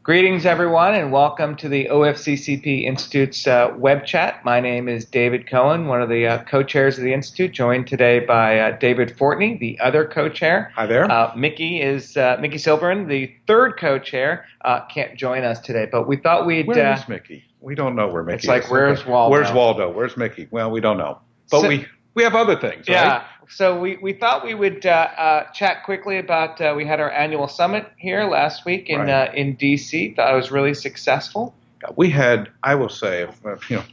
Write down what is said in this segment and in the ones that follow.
Greetings, everyone, and welcome to the OFCCP Institute's web chat. My name is David Cohen, one of the co-chairs of the Institute, joined today by David Fortney, the other co-chair. Hi there. Mickey Silverin, the third co-chair, can't join us today, but we thought we'd... Where is Mickey? We don't know where Mickey is. It's like, where's Waldo? Where's Waldo? Where's Mickey? Well, we don't know. But we have other things, right? Yeah. So we thought we would chat quickly about, we had our annual summit here last week in D.C. Thought it was really successful. We had, I will say,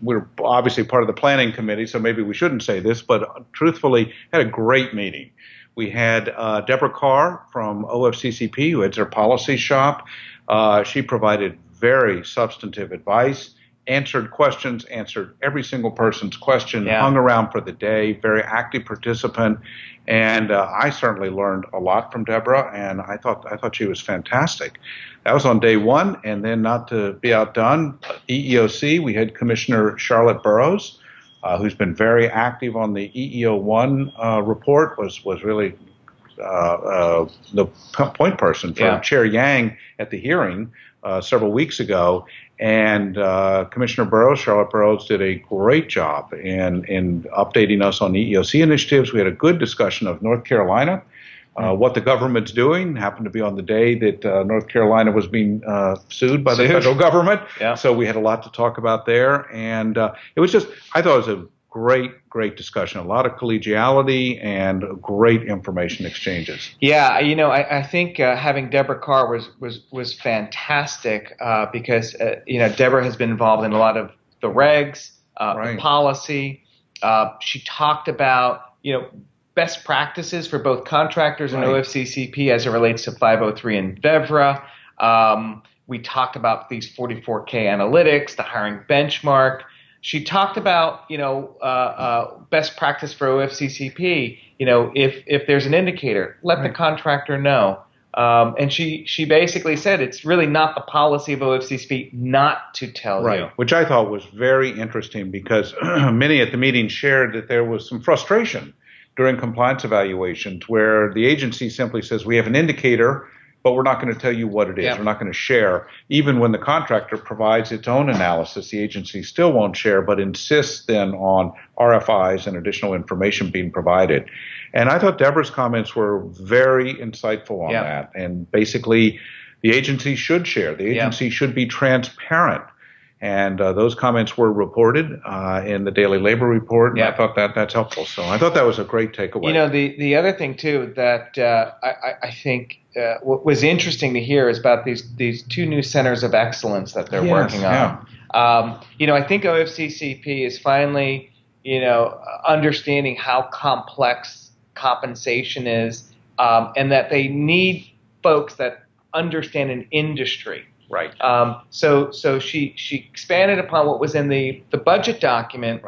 we're obviously part of the planning committee, so maybe we shouldn't say this, but truthfully, had a great meeting. We had Deborah Carr from OFCCP, who heads our policy shop. She provided very substantive advice, answered questions, answered every single person's question, hung around for the day, very active participant, and I certainly learned a lot from Deborah, and I thought she was fantastic. That was on day one, and then not to be outdone, EEOC, we had Commissioner Charlotte Burrows, who's been very active on the EEO1 report, was really the point person for Chair Yang at the hearing several weeks ago. And Commissioner Burrows, Charlotte Burrows, did a great job in updating us on EEOC initiatives. We had a good discussion of North Carolina, what the government's doing. Happened to be on the day that North Carolina was being sued by the federal government. Yeah. So we had a lot to talk about there. And it was just, I thought it was a great discussion, a lot of collegiality and great information exchanges. Yeah, I think having Deborah Carr was fantastic because Deborah has been involved in a lot of the regs, the policy. She talked about best practices for both contractors and OFCCP as it relates to 503 and VEVRA. We talked about these 44K analytics, the hiring benchmark. She talked about, best practice for OFCCP. If there's an indicator, let the contractor know. And she basically said it's really not the policy of OFCCP not to tell you. Which I thought was very interesting because many at the meeting shared that there was some frustration during compliance evaluations where the agency simply says we have an indicator, but we're not going to tell you what it is. We're not going to share. Even when the contractor provides its own analysis, the agency still won't share, but insists then on RFIs and additional information being provided. And I thought Deborah's comments were very insightful on that. And basically, the agency should share. The agency should be transparent. And those comments were reported in the Daily Labor Report, and I thought that's helpful. So I thought that was a great takeaway. The other thing, too, that I think what was interesting to hear is about these two new centers of excellence that they're working on. I think OFCCP is finally, understanding how complex compensation is and that they need folks that understand an industry. Right. So she expanded upon what was in the budget document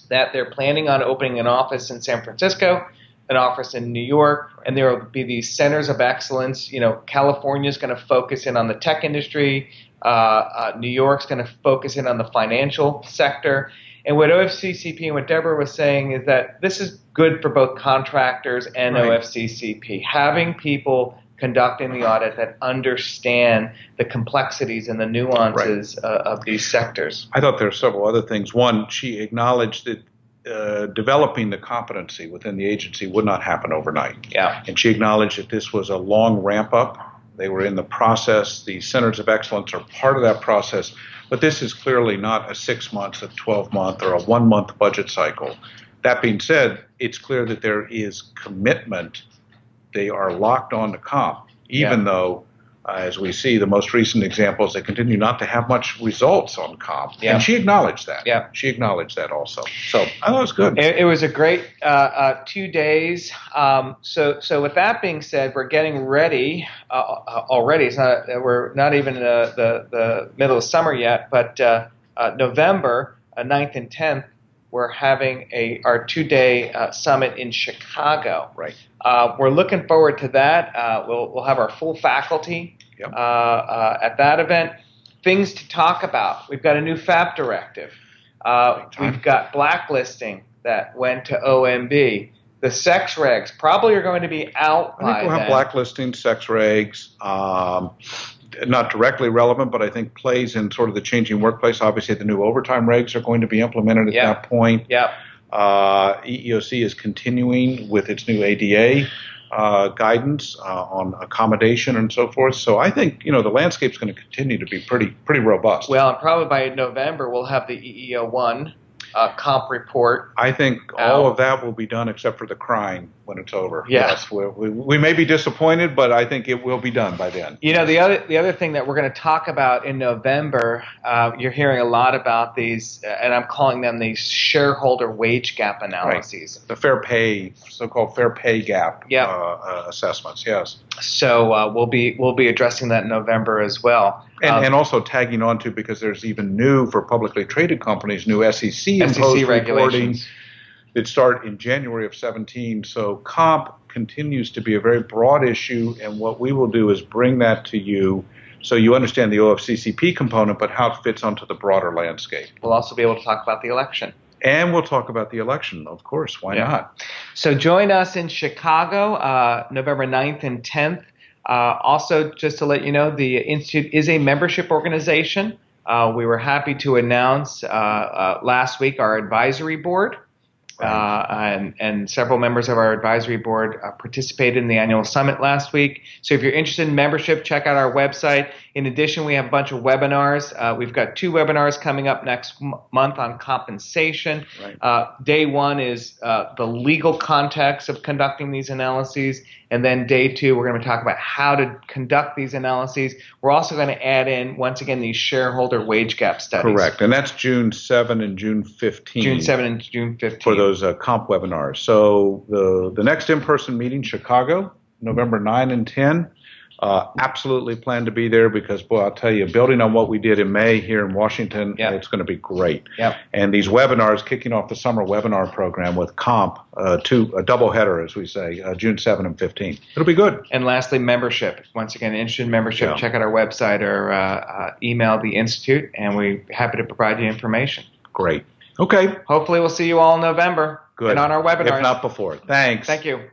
that they're planning on opening an office in San Francisco, an office in New York, and there will be these centers of excellence. California is going to focus in on the tech industry. New York's going to focus in on the financial sector. And what OFCCP and what Deborah was saying is that this is good for both contractors and OFCCP. Having people conducting the audit that understand the complexities and the nuances of these sectors. I thought there were several other things. One, she acknowledged that developing the competency within the agency would not happen overnight. Yeah. And she acknowledged that this was a long ramp up. They were in the process. The centers of excellence are part of that process. But this is clearly not a 6 month, a 12-month, or a 1 month budget cycle. That being said, it's clear that there is commitment. They are locked on to comp, even though, as we see, the most recent examples, they continue not to have much results on comp. Yeah. And she acknowledged that. Yeah. She acknowledged that also. So I thought it was good. It was a great 2 days. So with that being said, we're getting ready already. We're not even in the middle of summer yet, but November 9th and 10th, we're having our 2-day summit in Chicago. Right. We're looking forward to that. We'll have our full faculty at that event. Things to talk about. We've got a new FAP directive. We've got blacklisting that went to OMB. The sex regs probably are going to be out by then. I think we'll have blacklisting, sex regs. not directly relevant, but I think plays in sort of the changing workplace. Obviously, the new overtime regs are going to be implemented at that point. Yeah. EEOC is continuing with its new ADA guidance on accommodation and so forth. So I think the landscape's going to continue to be pretty robust. Well, and probably by November we'll have the EEO1 comp report. I think all of that will be done except for the crying when it's over. Yeah. Yes, we may be disappointed, but I think it will be done by then. The other thing that we're going to talk about in November, you're hearing a lot about these, and I'm calling them these shareholder wage gap analyses. Right. The fair pay, so-called fair pay gap assessments. Yes. So we'll be addressing that in November as well. And also tagging on to, because there's even new for publicly traded companies, new SEC imposed regulations that start in January of 2017. So comp continues to be a very broad issue, and what we will do is bring that to you so you understand the OFCCP component, but how it fits onto the broader landscape. We'll also be able to talk about the election. And we'll talk about the election, of course. Why not? So join us in Chicago, November 9th and 10th. Also, just to let you know, the Institute is a membership organization. We were happy to announce last week our advisory board. And several members of our advisory board participated in the annual summit last week. So if you're interested in membership, check out our website. In addition, we have a bunch of webinars. We've got 2 webinars coming up next month on compensation. Right. Day 1 is the legal context of conducting these analyses. And then day 2, we're going to talk about how to conduct these analyses. We're also going to add in, once again, these shareholder wage gap studies. Correct. And that's June 7 and June 15. June 7 and June 15. For those comp webinars. So the next in-person meeting, Chicago, November 9 and 10. Absolutely plan to be there because, boy, I'll tell you, building on what we did in May here in Washington, it's going to be great. Yep. And these webinars, kicking off the summer webinar program with comp, a double header, as we say, June 7 and 15. It'll be good. And lastly, membership. Once again, interested in membership, check out our website or email the Institute, and we're happy to provide you information. Great. Okay. Hopefully we'll see you all in November. Good. And on our webinars. If not before. Thanks. Thank you.